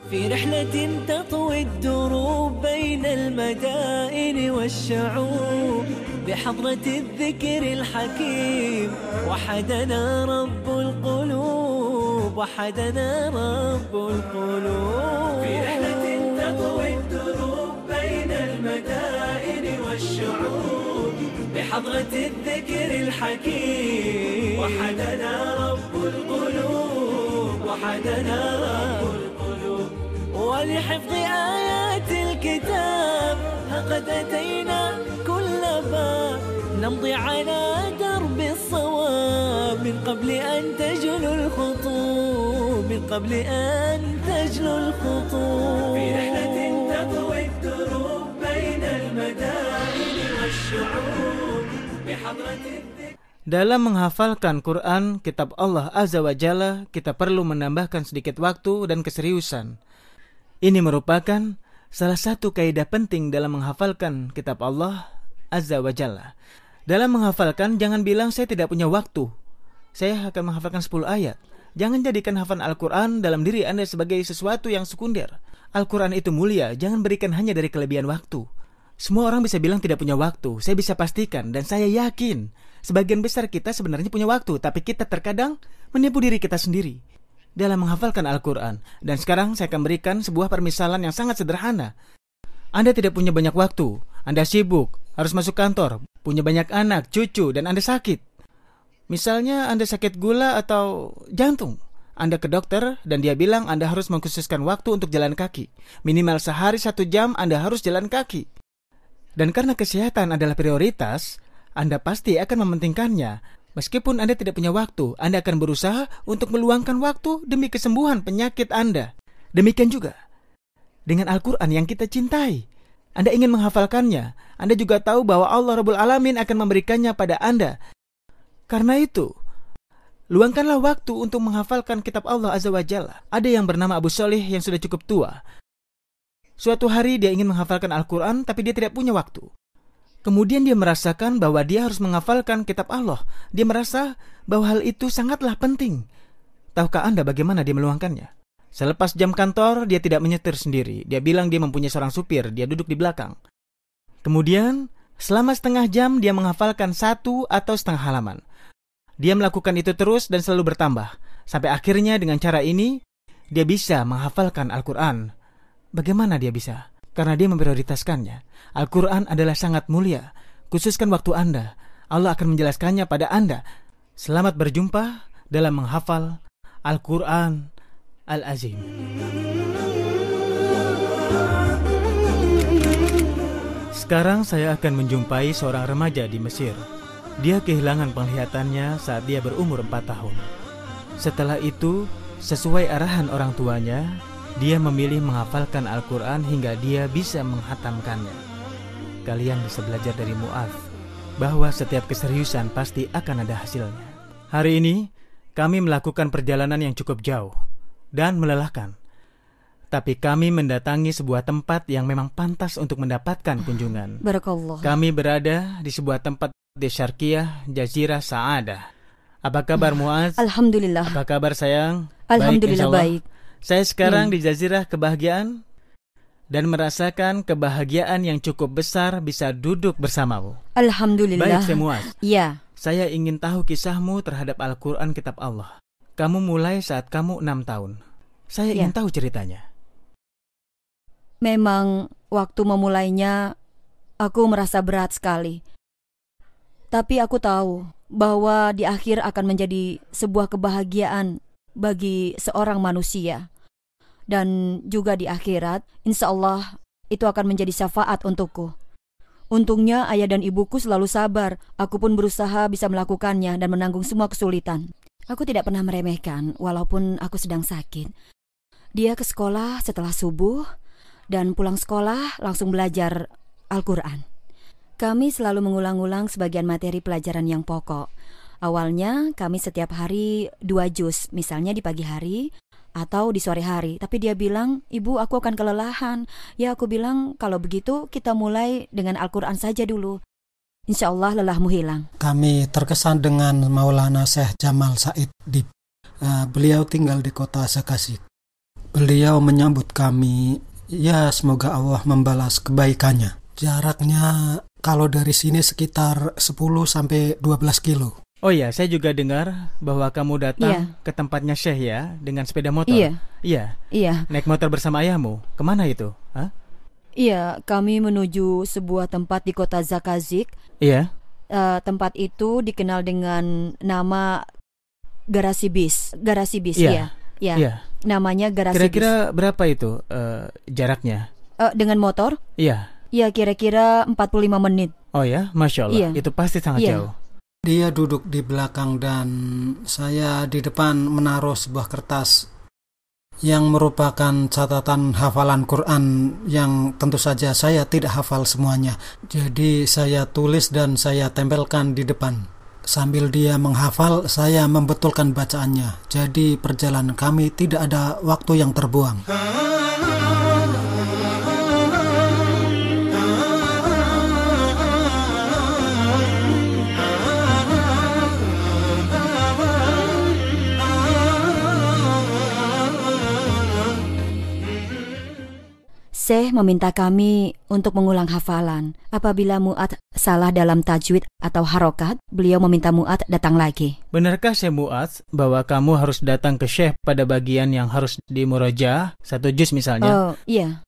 في رحلة تطوي الدروب بين المدائن والشعوب بحضرة الذكر الحكيم وحدنا رب القلوب وحدنا رب القلوب في رحلة تطوي الدروب بين المدائن والشعوب بحضرة الذكر الحكيم وحدنا رب القلوب وحدنا رب القلوب ولحفظ آيات الكتاب لقد أتينا كل باب نمضي على درب الصواب من قبل أن تجلو الخطوب من قبل أن تجلو الخطوب في رحلة تطوي الدروب بين المدائن والشعوب بحضرة Dalam menghafalkan Quran, kitab Allah Azza wa Jalla, kita perlu menambahkan sedikit waktu dan keseriusan. Ini merupakan salah satu kaidah penting dalam menghafalkan kitab Allah Azza wa Jalla. Dalam menghafalkan, jangan bilang saya tidak punya waktu. Saya akan menghafalkan 10 ayat. Jangan jadikan hafalan Al-Quran dalam diri Anda sebagai sesuatu yang sekunder. Al-Quran itu mulia, jangan berikan hanya dari kelebihan waktu. Semua orang bisa bilang tidak punya waktu. Saya bisa pastikan dan saya yakin sebagian besar kita sebenarnya punya waktu, tapi kita terkadang menipu diri kita sendiri dalam menghafalkan Al-Quran. Dan sekarang saya akan berikan sebuah permisalan yang sangat sederhana. Anda tidak punya banyak waktu, Anda sibuk, harus masuk kantor, punya banyak anak, cucu, dan Anda sakit. Misalnya Anda sakit gula atau jantung. Anda ke dokter dan dia bilang Anda harus mengkhususkan waktu untuk jalan kaki. Minimal sehari 1 jam Anda harus jalan kaki. Dan karena kesehatan adalah prioritas, Anda pasti akan mementingkannya. Meskipun Anda tidak punya waktu, Anda akan berusaha untuk meluangkan waktu demi kesembuhan penyakit Anda. Demikian juga dengan Al-Quran yang kita cintai. Anda ingin menghafalkannya. Anda juga tahu bahwa Allah Rabbul Alamin akan memberikannya pada Anda. Karena itu, luangkanlah waktu untuk menghafalkan kitab Allah Azza wa Jalla. Ada yang bernama Abu Sholih yang sudah cukup tua. Suatu hari dia ingin menghafalkan Al-Quran, tapi dia tidak punya waktu. Kemudian dia merasakan bahwa dia harus menghafalkan kitab Allah. Dia merasa bahwa hal itu sangatlah penting. Tahukah Anda bagaimana dia meluangkannya? Selepas jam kantor, dia tidak menyetir sendiri. Dia bilang dia mempunyai seorang supir, dia duduk di belakang. Kemudian, selama setengah jam dia menghafalkan 1 atau setengah halaman. Dia melakukan itu terus dan selalu bertambah. Sampai akhirnya dengan cara ini, dia bisa menghafalkan Al-Quran. Bagaimana dia bisa? Karena dia memprioritaskannya. Al-Quran adalah sangat mulia. Khususkan waktu Anda. Allah akan menjelaskannya pada Anda. Selamat berjumpa dalam menghafal Al-Quran Al-Azim. Sekarang saya akan menjumpai seorang remaja di Mesir. Dia kehilangan penglihatannya saat dia berumur 4 tahun. Setelah itu, sesuai arahan orang tuanya, dia memilih menghafalkan Al-Quran hingga dia bisa menghatamkannya. Kalian bisa belajar dari Mu'adz bahwa setiap keseriusan pasti akan ada hasilnya. Hari ini, kami melakukan perjalanan yang cukup jauh dan melelahkan. Tapi kami mendatangi sebuah tempat yang memang pantas untuk mendapatkan kunjungan. Barakallah. Kami berada di sebuah tempat di Syarqiyah, Jazirah Sa'adah. Apa kabar Mu'adz? Alhamdulillah. Apa kabar sayang? Alhamdulillah baik. Saya sekarang di Jazirah Kebahagiaan dan merasakan kebahagiaan yang cukup besar bisa duduk bersamamu. Alhamdulillah. Baik, saya Mu'adz. Iya. Saya ingin tahu kisahmu terhadap Al-Quran kitab Allah. Kamu mulai saat kamu 6 tahun. Saya ingin tahu ceritanya. Memang waktu memulainya aku merasa berat sekali. Tapi aku tahu bahwa di akhir akan menjadi sebuah kebahagiaan bagi seorang manusia. Dan juga di akhirat, insya Allah itu akan menjadi syafaat untukku. Untungnya ayah dan ibuku selalu sabar. Aku pun berusaha bisa melakukannya dan menanggung semua kesulitan. Aku tidak pernah meremehkan walaupun aku sedang sakit. Dia ke sekolah setelah subuh dan pulang sekolah langsung belajar Al-Quran. Kami selalu mengulang-ulang sebagian materi pelajaran yang pokok. Awalnya kami setiap hari 2 juz, misalnya di pagi hari atau di sore hari. Tapi dia bilang, "Ibu, aku akan kelelahan." Ya, aku bilang, "Kalau begitu kita mulai dengan Al-Quran saja dulu. Insya Allah lelahmu hilang." Kami terkesan dengan Maulana Syekh Jamal Said. Beliau tinggal di kota Sekasih. beliau menyambut kami, ya semoga Allah membalas kebaikannya. Jaraknya kalau dari sini sekitar 10 sampai 12 kilo. Oh ya, saya juga dengar bahwa kamu datang ke tempatnya Syekh ya, dengan sepeda motor. Iya. Naik motor bersama ayahmu. Kemana itu? Hah? Iya, kami menuju sebuah tempat di kota Zakazik. Iya. Tempat itu dikenal dengan nama garasi bis. Iya. Ya. Namanya garasi bis. Kira-kira berapa itu jaraknya? Dengan motor? Iya. Ya, kira-kira 45 menit. Oh ya, Masya Allah. Iya. Itu pasti sangat jauh. Dia duduk di belakang dan saya di depan menaruh sebuah kertas yang merupakan catatan hafalan Quran yang tentu saja saya tidak hafal semuanya. Jadi saya tulis dan saya tempelkan di depan. Sambil dia menghafal, saya membetulkan bacaannya. Jadi perjalanan kami tidak ada waktu yang terbuang. Syekh meminta kami untuk mengulang hafalan. Apabila Mu'ad salah dalam tajwid atau harokat, beliau meminta Mu'ad datang lagi. Benarkah Syekh Mu'adz bahwa kamu harus datang ke Syekh pada bagian yang harus dimurajaah, 1 juz misalnya? Oh, iya.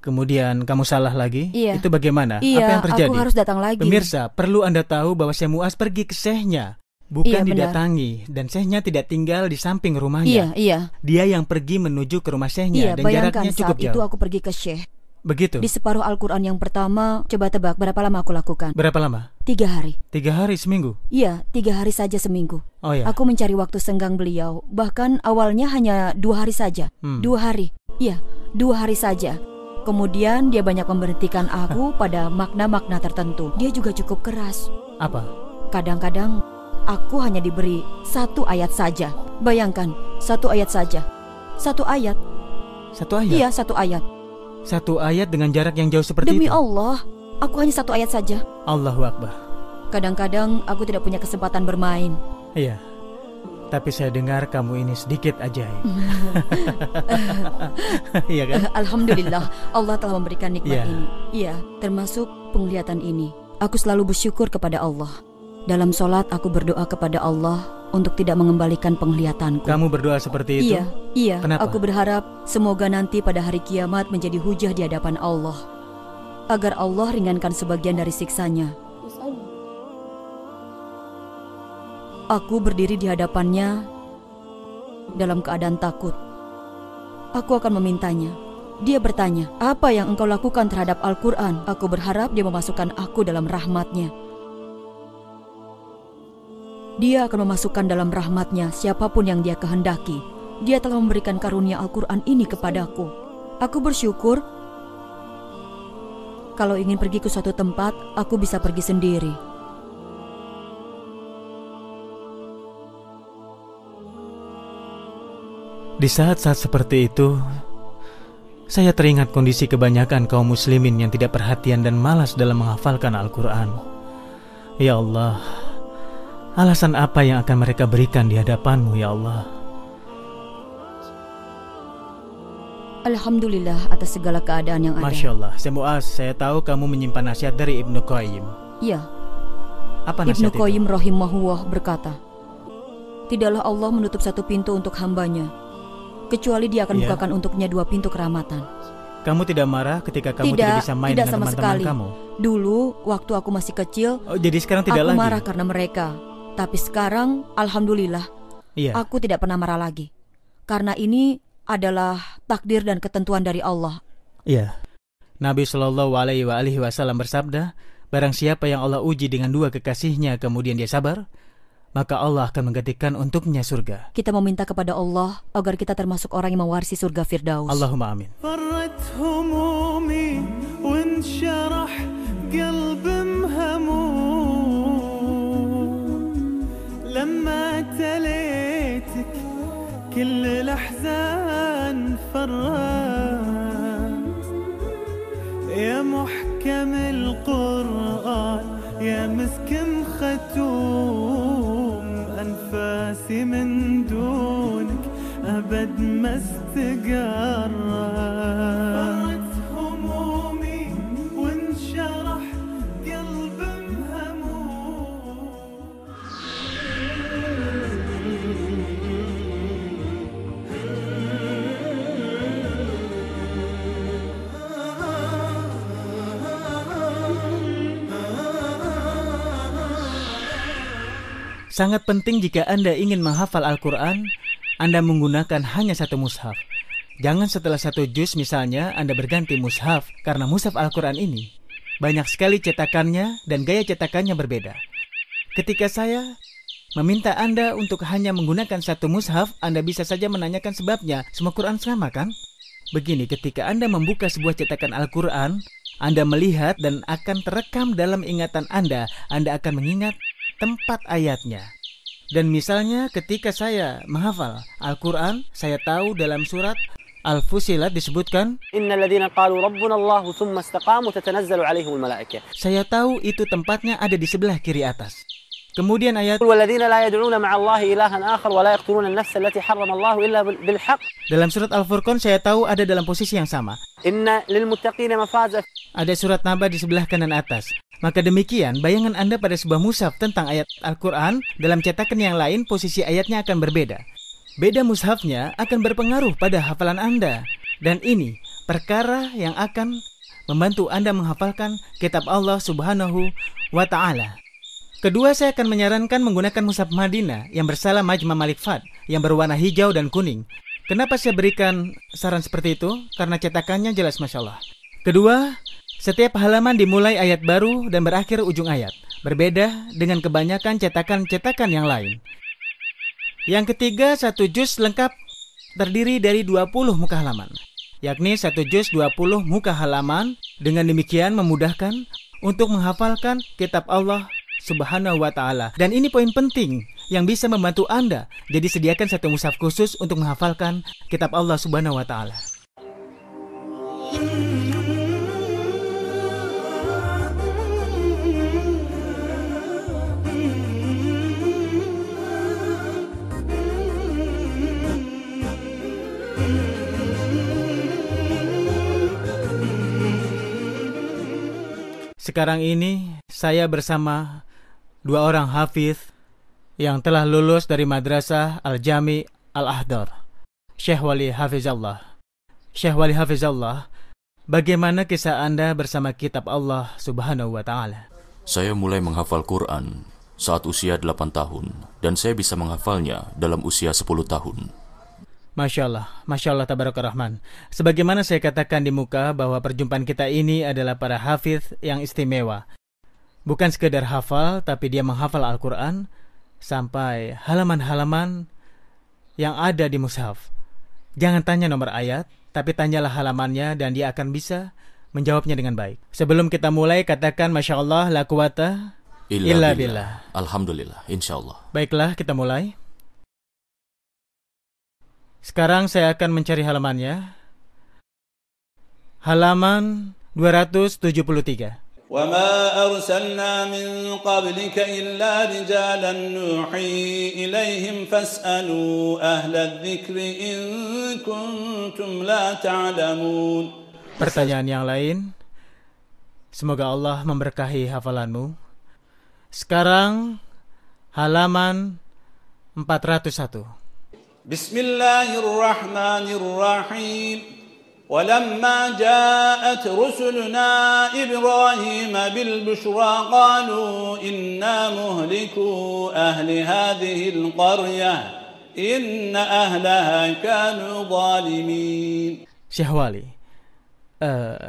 Kemudian kamu salah lagi? Iya. Itu bagaimana? Iya, apa yang terjadi? aku harus datang lagi. Pemirsa, perlu Anda tahu bahwa Syekh Mu'adz pergi ke Syekhnya, bukan Iya, benar. didatangi. Dan Syekhnya tidak tinggal di samping rumahnya. Iya. Dia yang pergi menuju ke rumah Syekhnya, Iya, dan bayangkan jaraknya cukup saat itu jauh. aku pergi ke Syekh. Begitu? Di separuh Al-Quran yang pertama, coba tebak berapa lama aku lakukan? Berapa lama? 3 hari. 3 hari seminggu? Iya, 3 hari saja seminggu. Oh ya. Aku mencari waktu senggang beliau. Bahkan awalnya hanya 2 hari saja. 2 hari. Iya, 2 hari saja. Kemudian dia banyak memberhentikan aku pada makna-makna tertentu. Dia juga cukup keras. Apa? Kadang-kadang aku hanya diberi 1 ayat saja. Bayangkan, 1 ayat saja. 1 ayat. 1 ayat? Iya, 1 ayat. 1 ayat dengan jarak yang jauh seperti Demi itu? Allah, aku hanya 1 ayat saja. Allahu Akbar. Kadang-kadang aku tidak punya kesempatan bermain. Iya. Tapi saya dengar kamu ini sedikit ajaib. Iya kan? Alhamdulillah, Allah telah memberikan nikmat Iya. ini. Iya, termasuk penglihatan ini. Aku selalu bersyukur kepada Allah. Dalam sholat aku berdoa kepada Allah untuk tidak mengembalikan penglihatanku. Kamu berdoa seperti itu? Iya. Kenapa? Aku berharap semoga nanti pada hari kiamat menjadi hujah di hadapan Allah, agar Allah ringankan sebagian dari siksanya. Aku berdiri di hadapannya dalam keadaan takut. Aku akan memintanya. Dia bertanya, apa yang engkau lakukan terhadap Al-Quran? Aku berharap dia memasukkan aku dalam rahmatnya. Dia akan memasukkan dalam rahmatnya siapapun yang dia kehendaki. Dia telah memberikan karunia Al-Quran ini kepadaku. Aku bersyukur. Kalau ingin pergi ke suatu tempat, aku bisa pergi sendiri. Di saat-saat seperti itu, saya teringat kondisi kebanyakan kaum muslimin yang tidak perhatian dan malas dalam menghafalkan Al-Quran. Ya Allah, alasan apa yang akan mereka berikan di hadapan-Mu, ya Allah? Alhamdulillah atas segala keadaan yang ada. Masya Allah. Syekh Mu'adz, saya tahu kamu menyimpan nasihat dari Ibnu Qayyim. Iya. Apa Ibnu nasihat itu? Qayyim rahimahullah berkata, tidaklah Allah menutup satu pintu untuk hambanya, kecuali dia akan Iya. bukakan untuknya 2 pintu kerahmatan. Kamu tidak marah ketika kamu tidak bisa main tidak dengan sama teman-teman sekali. kamu? Dulu, waktu aku masih kecil, Oh, jadi sekarang tidak aku lagi? marah karena mereka. Tapi sekarang, alhamdulillah, Iya. aku tidak pernah marah lagi. Karena ini adalah takdir dan ketentuan dari Allah. Iya. Nabi Shallallahu Alaihi Wasallam bersabda, barang siapa yang Allah uji dengan 2 kekasihnya kemudian dia sabar, maka Allah akan menggantikan untuknya surga. Kita meminta kepada Allah agar kita termasuk orang yang mewarisi surga Firdaus. Allahumma amin. فرت همومي وانشرح قلب مهموم لما تليتك كل الأحزان فرت يا محكم القرآن يا مسك ختوم أنفاسي من دونك أبد بعد ما استقرت فرت همومي وانشرح قلب مهموم. Sangat penting jika Anda ingin menghafal Al-Quran, Anda menggunakan hanya satu mushaf. Jangan setelah satu juz misalnya Anda berganti mushaf, karena mushaf Al-Quran ini banyak sekali cetakannya dan gaya cetakannya berbeda. Ketika saya meminta Anda untuk hanya menggunakan satu mushaf, Anda bisa saja menanyakan sebabnya. Semua Quran sama kan? Begini, ketika Anda membuka sebuah cetakan Al-Quran, Anda melihat dan akan terekam dalam ingatan Anda akan mengingat tempat ayatnya. Dan misalnya ketika saya menghafal Al-Quran, saya tahu dalam surat Al-Fusilat disebutkan, Innal ladzina qalu rabbuna Allah tsumma istaqamu tatanazzalu 'alaihimul malaikah. Saya tahu itu tempatnya ada di sebelah kiri atas. Kemudian ayat Wal ladzina la yad'una ma'a Allahi ilahan akhar wa la yaqtuluna an-nafsa allati harrama Allah illa bil haqq. dalam surat Al-Furqan saya tahu ada dalam posisi yang sama. Inna lil muttaqina mafaza. Ada surat Naba di sebelah kanan atas. Maka demikian, bayangan Anda pada sebuah mushaf tentang ayat Al-Quran, dalam cetakan yang lain posisi ayatnya akan berbeda. Beda mushafnya akan berpengaruh pada hafalan Anda. Dan ini perkara yang akan membantu Anda menghafalkan kitab Allah Subhanahu wa Ta'ala. Kedua, saya akan menyarankan menggunakan mushaf Madinah yang bersalah Majma' Malik Fad, yang berwarna hijau dan kuning. Kenapa saya berikan saran seperti itu? Karena cetakannya jelas Masya Allah. Kedua, setiap halaman dimulai ayat baru dan berakhir ujung ayat. Berbeda dengan kebanyakan cetakan-cetakan yang lain. Yang ketiga, satu juz lengkap terdiri dari 20 muka halaman. Yakni satu juz 20 muka halaman. Dengan demikian memudahkan untuk menghafalkan kitab Allah Subhanahu wa Ta'ala. Dan ini poin penting yang bisa membantu Anda. Jadi sediakan satu mushaf khusus untuk menghafalkan kitab Allah Subhanahu wa Ta'ala. Sekarang ini saya bersama dua orang hafiz yang telah lulus dari Madrasah Al-Jami Al-Ahdar, Syekh Wali Hafizallah. Syekh Wali Hafizallah, bagaimana kisah Anda bersama kitab Allah Subhanahu wa Ta'ala? Saya mulai menghafal Quran saat usia 8 tahun dan saya bisa menghafalnya dalam usia 10 tahun. Masya Allah, tabaraka rahman. Sebagaimana saya katakan di muka bahwa perjumpaan kita ini adalah para hafiz yang istimewa. Bukan sekedar hafal, tapi dia menghafal Al-Quran sampai halaman-halaman yang ada di mushaf. Jangan tanya nomor ayat, tapi tanyalah halamannya dan dia akan bisa menjawabnya dengan baik. Sebelum kita mulai, katakan Masya Allah, la quwata illa billah. Alhamdulillah, insya Allah. Baiklah, kita mulai. Sekarang saya akan mencari halamannya. Halaman 273. وَمَا أَرْسَلْنَا مِنْ قَبْلِكَ إِلَّا رِجَالًا نُوحِي إِلَيْهِمْ فَاسْأَلُوا أَهْلَ الذِّكْرِ إِنْ كُنْتُمْ لَا تَعْلَمُونَ. Pertanyaan yang lain. Semoga Allah memberkahi hafalanmu. Sekarang halaman 401. Bismillahirrahmanirrahim. ولما جاءت رسلنا إبراهيم بالبشرى قالوا إنا مهلكو أهل هذه القرية إن أهلها كانوا ظالمين. Syekh Wali,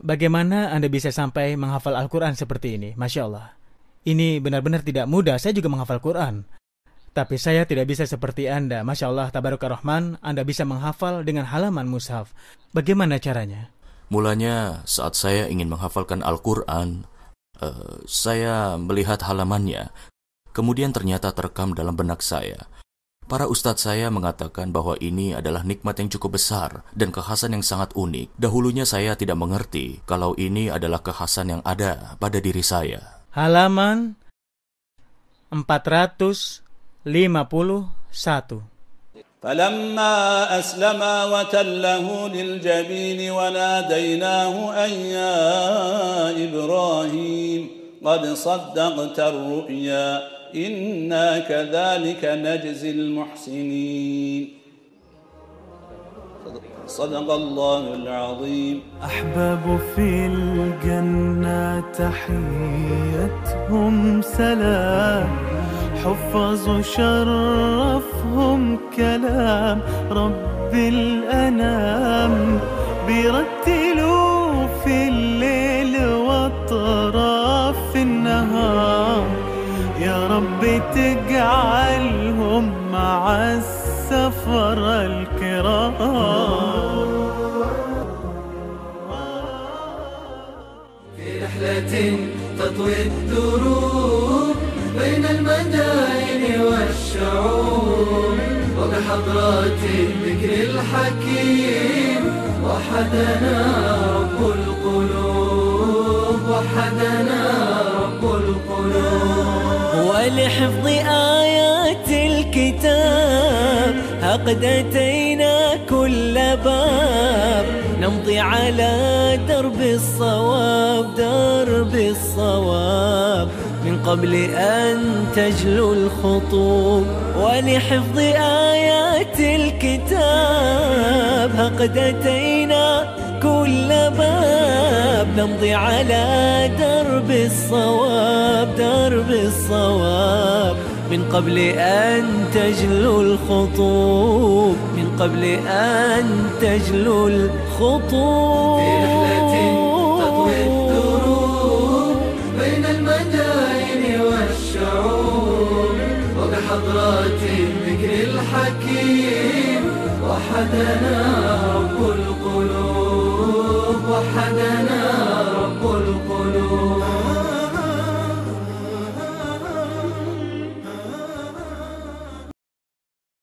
bagaimana Anda bisa sampai menghafal Al-Quran seperti ini? Masya Allah, ini benar-benar tidak mudah. Saya juga menghafal Quran, tapi saya tidak bisa seperti Anda. Masya Allah, tabaraka rahman, Anda bisa menghafal dengan halaman mushaf. Bagaimana caranya? Mulanya saat saya ingin menghafalkan Al-Quran, saya melihat halamannya. Kemudian ternyata terekam dalam benak saya. Para ustadz saya mengatakan bahwa ini adalah nikmat yang cukup besar dan kekhasan yang sangat unik. Dahulunya saya tidak mengerti kalau ini adalah kekhasan yang ada pada diri saya. Halaman 451. فلما أسلما وتله للجبين وناديناه أن يا إبراهيم قد صدقت الرؤيا إنا كذلك نجزي المحسنين صدق الله العظيم. أحباب في الجنة تحيتهم سلام، حفظ شرفهم كلام رب الأنام، بيرتلوا في الليل وأطراف النهار، يا رب تجعلهم مع السفر الكرام. في رحلة تطوي الدروب بين المدائن والشعوب، وبحضرات الذكر الحكيم وحدنا رب القلوب، وحدنا رب القلوب. ولحفظ آيات الكتاب قد أتينا كل باب، نمضي على درب الصواب، درب الصواب، من قبل أن تجلو الخطوب. ولحفظ آيات الكتاب قد أتينا كل باب، نمضي على درب الصواب، درب الصواب، من قبل أن تجلو الخطوب، من قبل أن تجلو الخطوب. في رحلة تطوي الدروب بين المدائن والشعوب، وبحضرات الذكر الحكيم وحدنا رب القلوب، وحدنا